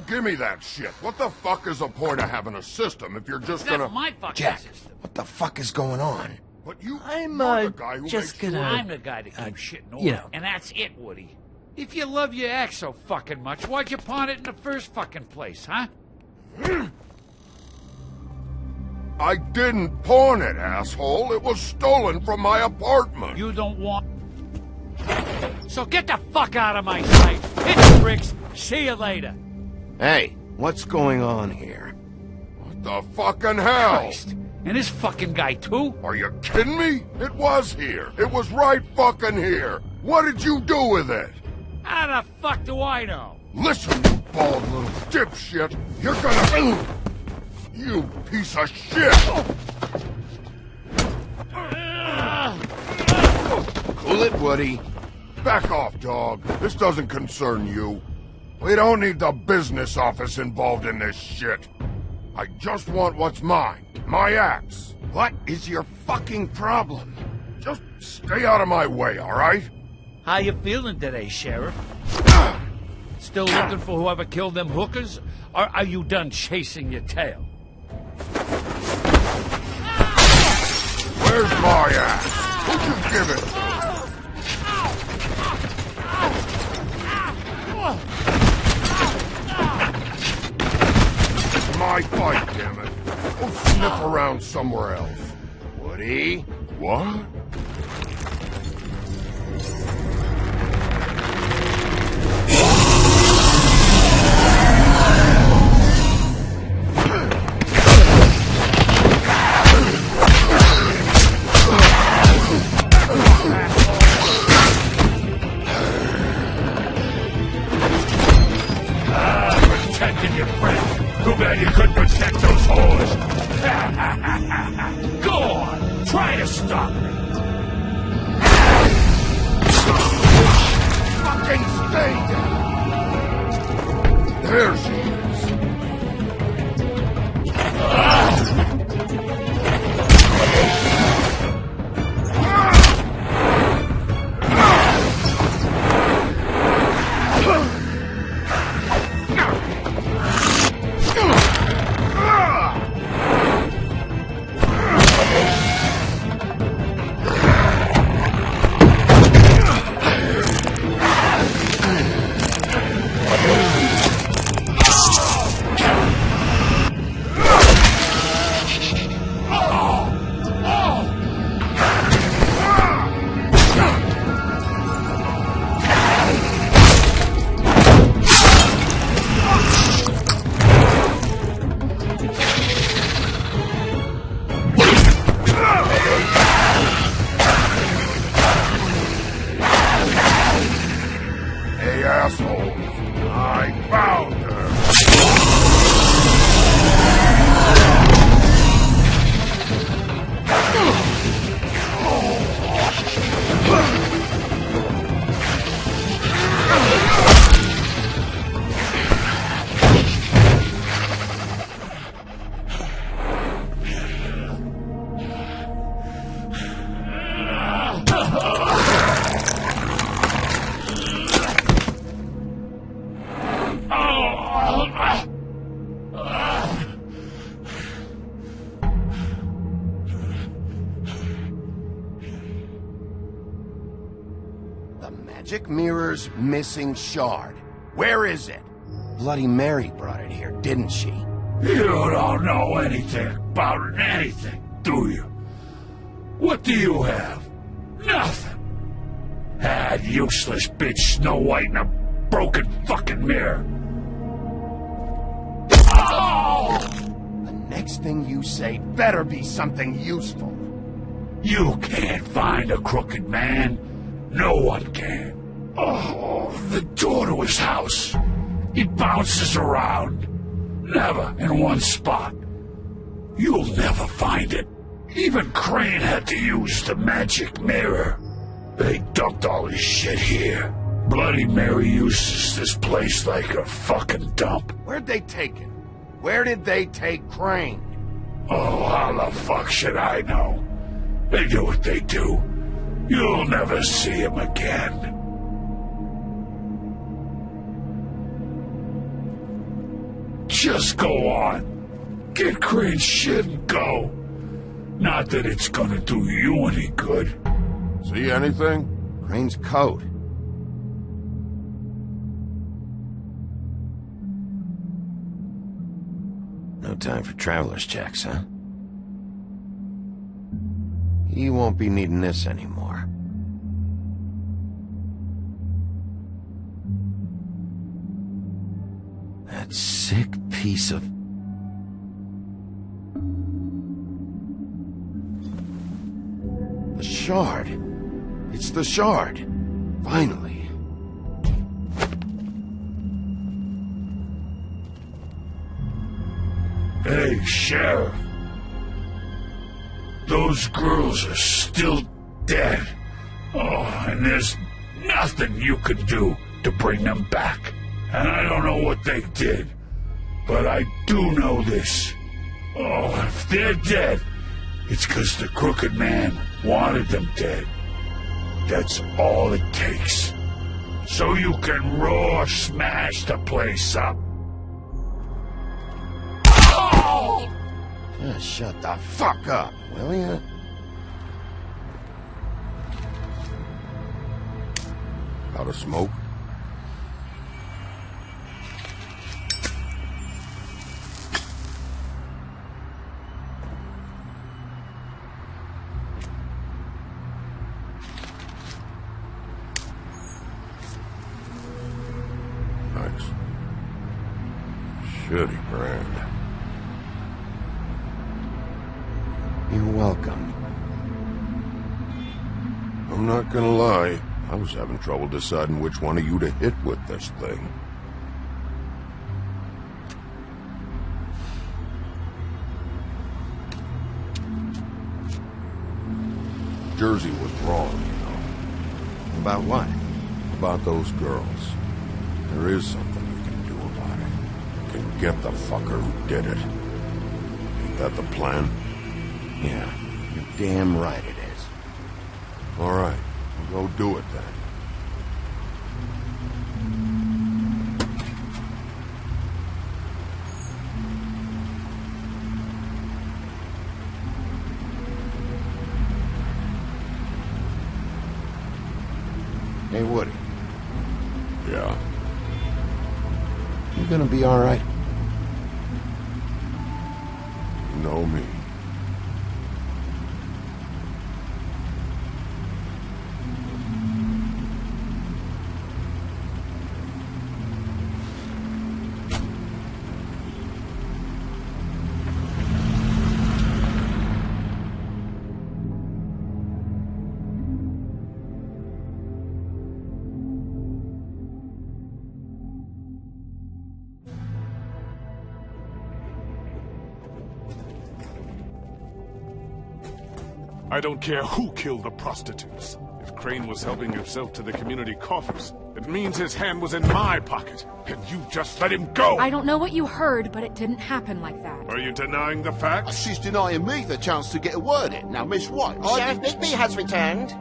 give me that shit. What the fuck is the point of having a system if you're just gonna... That's my fucking Jack, system. what the fuck is going on? But you're I'm the guy who just makes gonna... sure- I'm the guy that keeps shit in order. you know. And that's it, Woody. If you love your ex so fucking much, why'd you pawn it in the first fucking place, huh? I didn't pawn it, asshole. It was stolen from my apartment. You don't want... So get the fuck out of my sight. Hit the bricks. See you later. Hey, what's going on here? What the fucking hell? Christ. And this fucking guy, too? Are you kidding me? It was here. It was right fucking here. What did you do with it? How the fuck do I know? Listen, you bald little dipshit. You're gonna... You piece of shit! Cool it, Woody. Back off, dog. This doesn't concern you. We don't need the business office involved in this shit. I just want what's mine. My axe. What is your fucking problem? Just stay out of my way, all right? How you feeling today, Sheriff? Still looking for whoever killed them hookers? Or are you done chasing your tail? Where's my axe? Who'd you give it to? My fight, damn it. Go sniff around somewhere else. Woody? What? Protecting your friend. Too bad you couldn't protect those whores. Go on. Try to stop me. Fucking stay down. There she is. Hey, assholes. I found her. The Magic Mirror's missing shard. Where is it? Bloody Mary brought it here, didn't she? You don't know anything about anything, do you? What do you have? Nothing. That useless bitch Snow White in a broken fucking mirror. Oh! The next thing you say better be something useful. You can't find a crooked man. No one can. Oh, the door to his house. He bounces around. Never in one spot. You'll never find it. Even Crane had to use the magic mirror. They dumped all his shit here. Bloody Mary uses this place like a fucking dump. Where'd they take him? Where did they take Crane? Oh, how the fuck should I know? They do what they do. You'll never see him again. Just go on. Get Crane's shit and go. Not that it's gonna do you any good. See anything? Crane's coat. No time for traveler's checks, huh? He won't be needing this anymore. That sick piece of... The shard. It's the shard. Finally. Hey, Sheriff. Those girls are still dead. Oh, and there's nothing you can do to bring them back. And I don't know what they did, but I do know this. Oh, if they're dead, it's 'cause the Crooked Man wanted them dead. That's all it takes. So you can roar smash the place up. Oh! Just shut the fuck up, will ya? Out of smoke? Nice. Shitty brand. You're welcome. I'm not gonna lie. I was having trouble deciding which one of you to hit with this thing. Jersey was wrong, you know. About what? About those girls. There is something we can do about it. We can get the fucker who did it. Ain't that the plan? Yeah, you're damn right it is. All right, we'll go do it then. Hey, Woody. Yeah? You gonna be all right? You know me. I don't care who killed the prostitutes. If Crane was helping himself to the community coffers, it means his hand was in my pocket, and you just let him go! I don't know what you heard, but it didn't happen like that. Are you denying the facts? She's denying me the chance to get a word in. Now, Miss White... Sheriff Bigby has returned.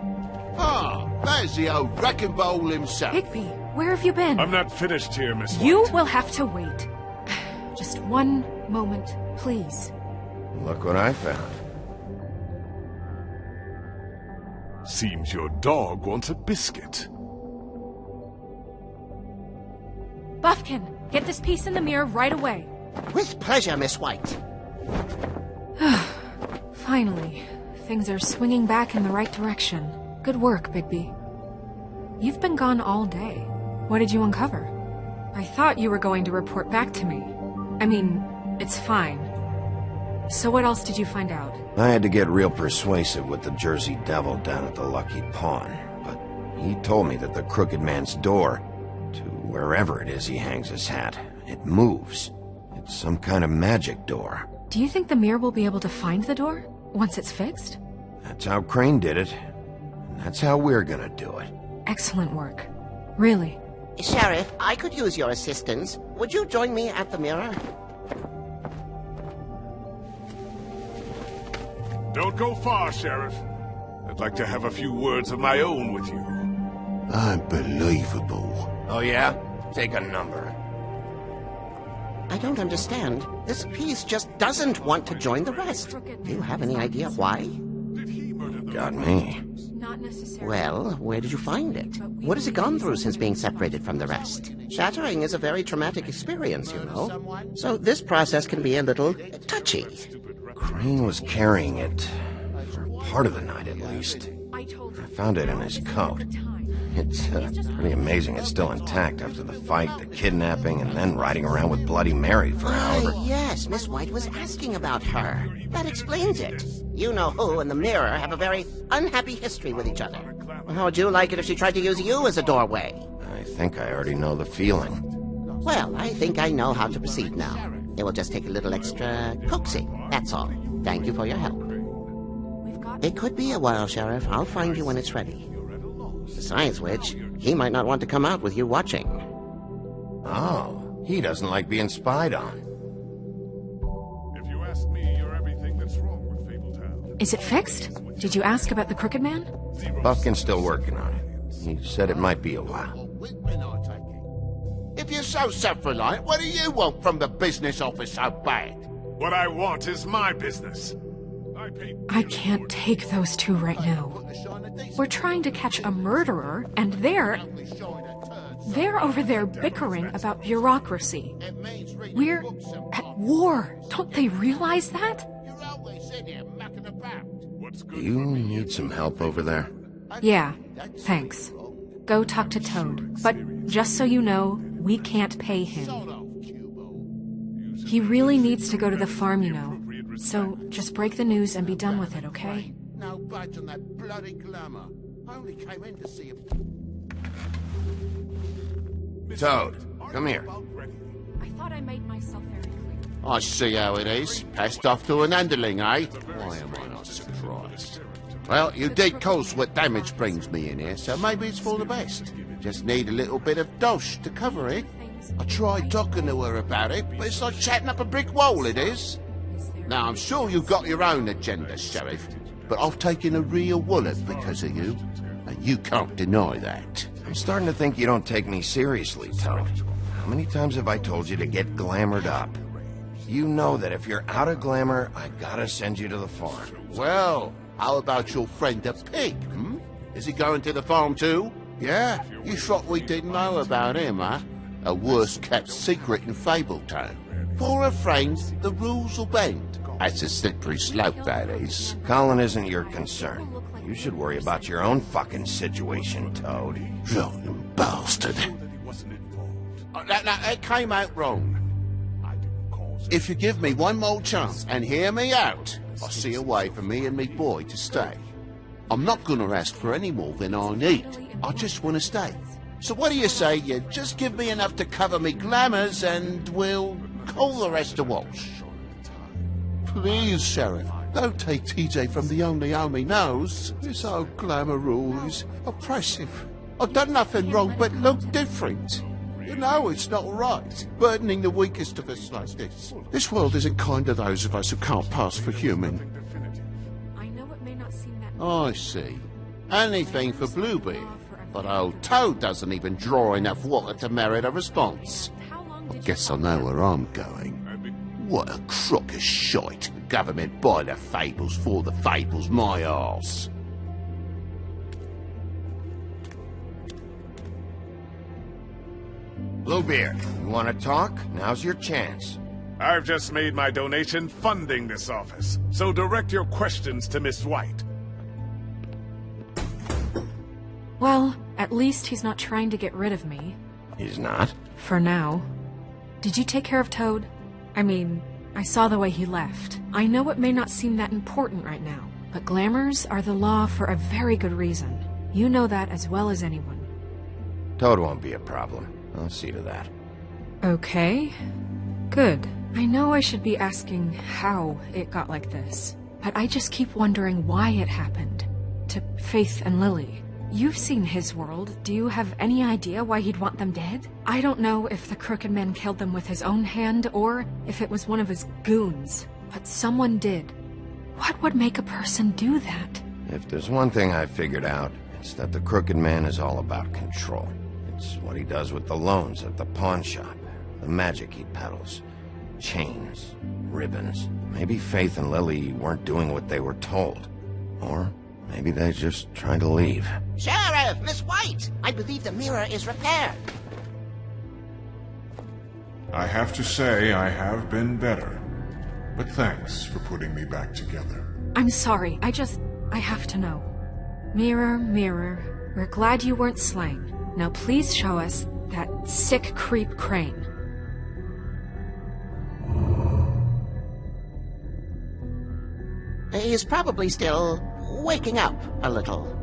Ah, there's the old wrecking bowl himself. Bigby, where have you been? I'm not finished here, Miss White. You will have to wait. Just one moment, please. Look what I found. Seems your dog wants a biscuit. Buffkin, get this piece in the mirror right away. With pleasure, Miss White. Finally, things are swinging back in the right direction. Good work, Bigby. You've been gone all day. What did you uncover? I thought you were going to report back to me. I mean, it's fine. So what else did you find out? I had to get real persuasive with the Jersey Devil down at the Lucky Pawn, but he told me that the Crooked Man's door, to wherever it is he hangs his hat, it moves. It's some kind of magic door. Do you think the mirror will be able to find the door once it's fixed? That's how Crane did it, and that's how we're gonna do it. Excellent work. Really. Sheriff, I could use your assistance. Would you join me at the mirror? Don't go far, Sheriff. I'd like to have a few words of my own with you. Unbelievable. Oh yeah? Take a number. I don't understand. This piece just doesn't want to join the rest. Do you have any idea why? Got me. Well, where did you find it? What has it gone through since being separated from the rest? Shattering is a very traumatic experience, you know. So this process can be a little touchy. Crane was carrying it for part of the night, at least. I found it in his coat. It's pretty amazing it's still intact after the fight, the kidnapping, and then riding around with Bloody Mary for however... Yes, Miss White was asking about her. That explains it. You know who and the mirror have a very unhappy history with each other. How would you like it if she tried to use you as a doorway? I think I already know the feeling. Well, I think I know how to proceed now. It will just take a little extra coaxing, that's all. Thank you for your help. It could be a while, Sheriff. I'll find you when it's ready. Besides which, he might not want to come out with you watching. Oh, he doesn't like being spied on. If you ask me, you're everything that's wrong with Fabletown. Is it fixed? Did you ask about the Crooked Man? Buffkin's still working on it. He said it might be a while. If you're so self-reliant, what do you want from the business office so bad? What I want is my business. I can't take those two right now. We're trying to catch a murderer, and they're over there bickering about bureaucracy. We're at war. Don't they realize that? You need some help over there? Yeah, thanks. Go talk to Toad. But just so you know, we can't pay him. He really needs to go to the farm, you know. So just break the news and be done with it, okay? No budge on that bloody glamour. I only came in to see if... Toad, come here. I thought I made myself very clear. I see how it is. Passed off to an underling, eh? Why am I not surprised? Well, you did cause what damage brings me in here, so maybe it's for the best. Just need a little bit of dosh to cover it. I tried talking to her about it, but it's like chatting up a brick wall, it is. Now, I'm sure you've got your own agenda, Sheriff, but I've taken a real wallet because of you, and you can't deny that. I'm starting to think you don't take me seriously, Toad. How many times have I told you to get glamored up? You know that if you're out of glamour, I gotta send you to the farm. Well, how about your friend the pig, Is he going to the farm too? Yeah? You thought we didn't know about him, huh? A worst-kept secret in Fabletown. For a friend, the rules will bend. That's a slippery slope, that is. Colin isn't your concern. You should worry about your own fucking situation, Toad. Rotten bastard. That came out wrong. If you give me one more chance and hear me out, I'll see a way for me and me boy to stay. I'm not gonna ask for any more than I need. I just want to stay. So what do you say you just give me enough to cover me glamours and we'll call the rest a wash? Please, Sheriff, don't take TJ from the only homie knows. This old glamour rule is oppressive. I've done nothing wrong but look different. You know it's not right, burdening the weakest of us like this. This world isn't kind to those of us who can't pass for human. I see. Anything for Bluebeard. But old Toad doesn't even draw enough water to merit a response. I guess I know where I'm going. What a crock of shite. Government by the fables, for the fables, my arse. Bluebeard, you want to talk? Now's your chance. I've just made my donation funding this office, so direct your questions to Miss White. Well, at least he's not trying to get rid of me. He's not? For now. Did you take care of Toad? I mean, I saw the way he left. I know it may not seem that important right now, but glamours are the law for a very good reason. You know that as well as anyone. Toad won't be a problem. I'll see to that. Okay. Good. I know I should be asking how it got like this, but I just keep wondering why it happened. To Faith and Lily. You've seen his world. Do you have any idea why he'd want them dead? I don't know if the Crooked Man killed them with his own hand or if it was one of his goons, but someone did. What would make a person do that? If there's one thing I figured out, it's that the Crooked Man is all about control. It's what he does with the loans at the pawn shop, the magic he peddles, chains, ribbons. Maybe Faith and Lily weren't doing what they were told. Or maybe they're just trying to leave. Sheriff, Miss White! I believe the mirror is repaired. I have to say I have been better. But thanks for putting me back together. I'm sorry, I have to know. Mirror, mirror, we're glad you weren't slain. Now please show us that sick creep Crane. He's probably still waking up a little.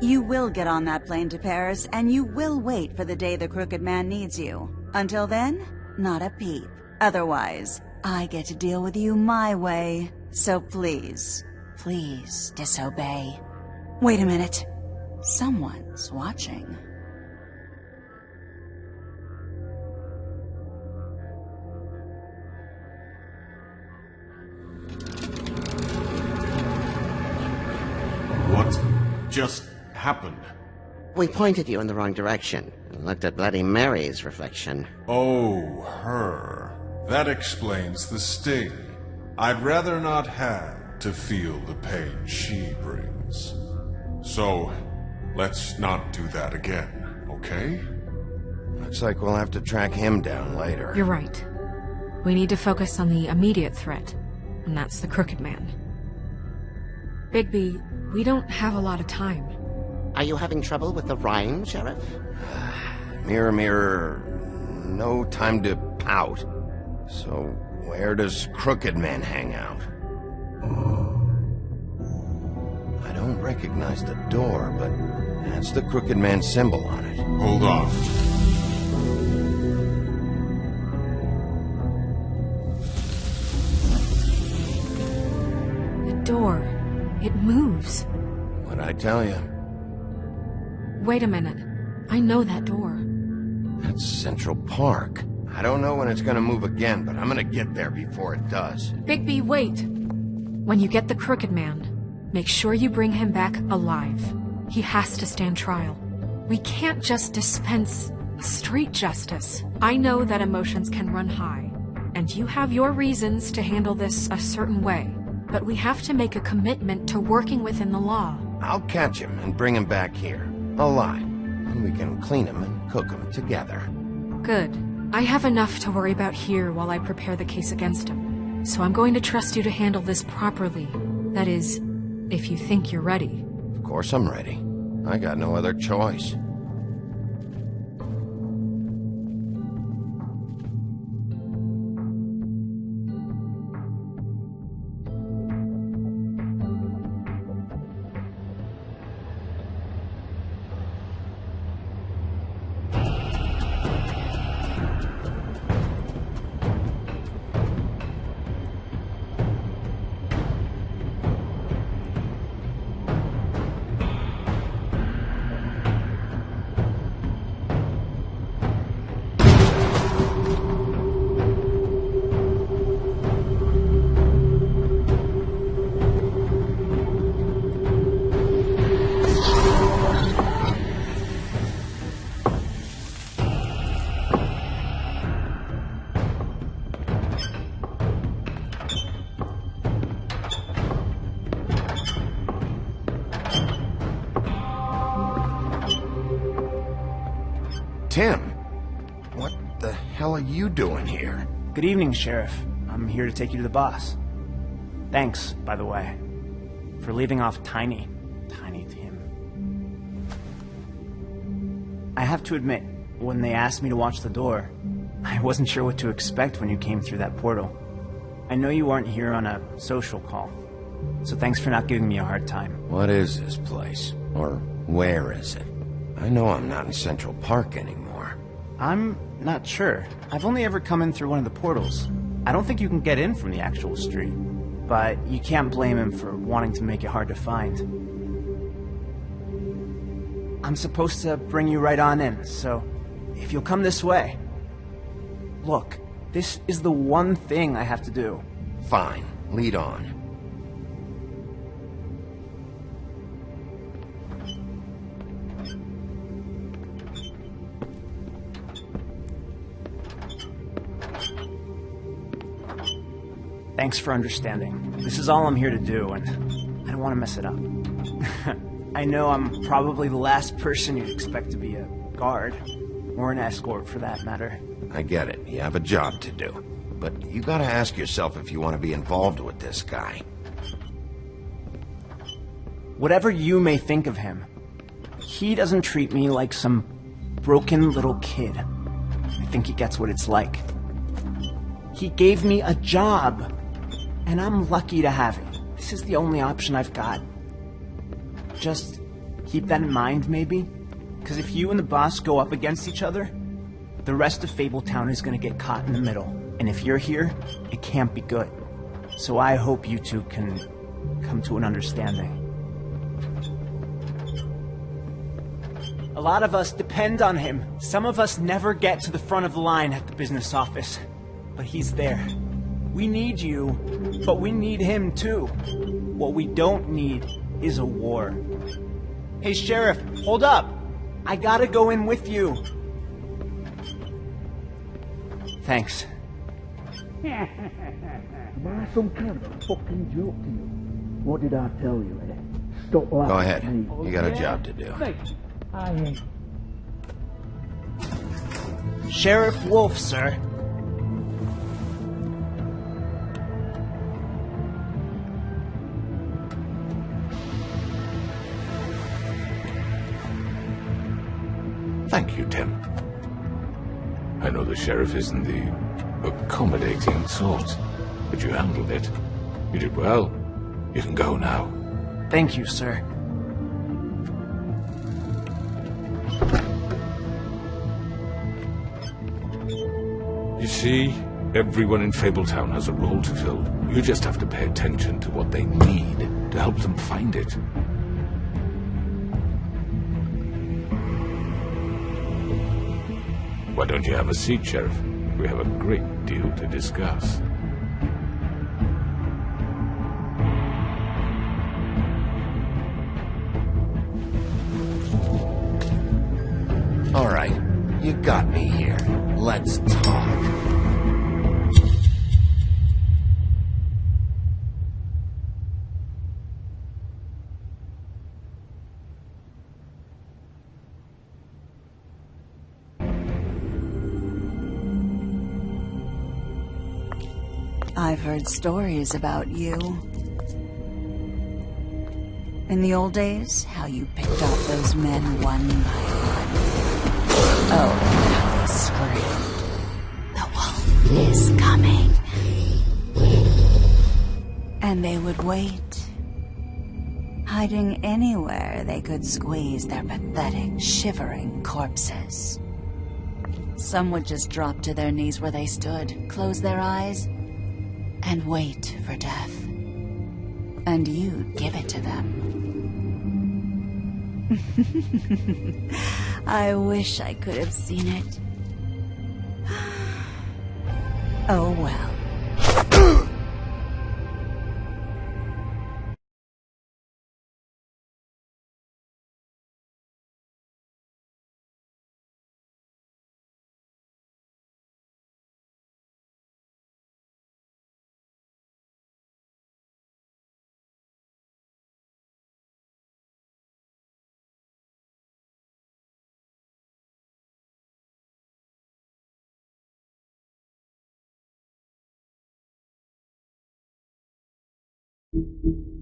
You will get on that plane to Paris, and you will wait for the day the Crooked Man needs you. Until then, not a peep. Otherwise, I get to deal with you my way. So please, please disobey. Wait a minute. Someone's watching. What just happened? We pointed you in the wrong direction and looked at Bloody Mary's reflection. Oh, her. That explains the sting. I'd rather not have to feel the pain she brings. So, let's not do that again, okay? Looks like we'll have to track him down later. You're right. We need to focus on the immediate threat, and that's the Crooked Man. Bigby, we don't have a lot of time. Are you having trouble with the rhyme, Sheriff? Mirror, mirror, no time to pout. So, where does Crooked Man hang out? I don't recognize the door, but that's the Crooked Man symbol on it. Hold on. The door. It moves. What'd I tell you? Wait a minute. I know that door. That's Central Park. I don't know when it's gonna move again, but I'm gonna get there before it does. Bigby, wait! When you get the Crooked Man, make sure you bring him back alive. He has to stand trial. We can't just dispense street justice. I know that emotions can run high, and you have your reasons to handle this a certain way, but we have to make a commitment to working within the law. I'll catch him and bring him back here, alive, and we can clean him and cook him together. Good. I have enough to worry about here while I prepare the case against him. So I'm going to trust you to handle this properly. That is, if you think you're ready. Of course I'm ready. I got no other choice. Tim, what the hell are you doing here? Good evening, Sheriff. I'm here to take you to the boss. Thanks, by the way, for leaving off Tiny Tim. I have to admit, when they asked me to watch the door, I wasn't sure what to expect when you came through that portal. I know you weren't here on a social call, so thanks for not giving me a hard time. What is this place? Or where is it? I know I'm not in Central Park anymore. I'm not sure. I've only ever come in through one of the portals. I don't think you can get in from the actual street, but you can't blame him for wanting to make it hard to find. I'm supposed to bring you right on in, so if you'll come this way. Look, this is the one thing I have to do. Fine, lead on. Thanks for understanding. This is all I'm here to do, and I don't want to mess it up. I know I'm probably the last person you'd expect to be a guard, or an escort for that matter. I get it. You have a job to do. But you gotta ask yourself if you want to be involved with this guy. Whatever you may think of him, he doesn't treat me like some broken little kid. I think he gets what it's like. He gave me a job, and I'm lucky to have it. This is the only option I've got. Just keep that in mind, maybe? Because if you and the boss go up against each other, the rest of Fabletown is going to get caught in the middle. And if you're here, it can't be good. So I hope you two can come to an understanding. A lot of us depend on him. Some of us never get to the front of the line at the business office. But he's there. We need you, but we need him too. What we don't need is a war. Hey, Sheriff, hold up! I gotta go in with you. Thanks. Am I some kind of fucking joke to you? What did I tell you, eh? Stop laughing. Go ahead. At me. You got a job to do. I ain't. Sheriff Wolf, sir. Thank you, Tim. I know the sheriff isn't the accommodating sort, but you handled it. You did well. You can go now. Thank you, sir. You see, everyone in Fabletown has a role to fill. You just have to pay attention to what they need to help them find it. Why don't you have a seat, Sheriff? We have a great deal to discuss. All right, you got me here. Let's talk. I've heard stories about you. In the old days, how you picked off those men one by one. Oh, how they screamed. The wolf is coming. And they would wait, hiding anywhere they could squeeze their pathetic, shivering corpses. Some would just drop to their knees where they stood, close their eyes, and wait for death. And you'd give it to them. I wish I could have seen it. Oh well. you.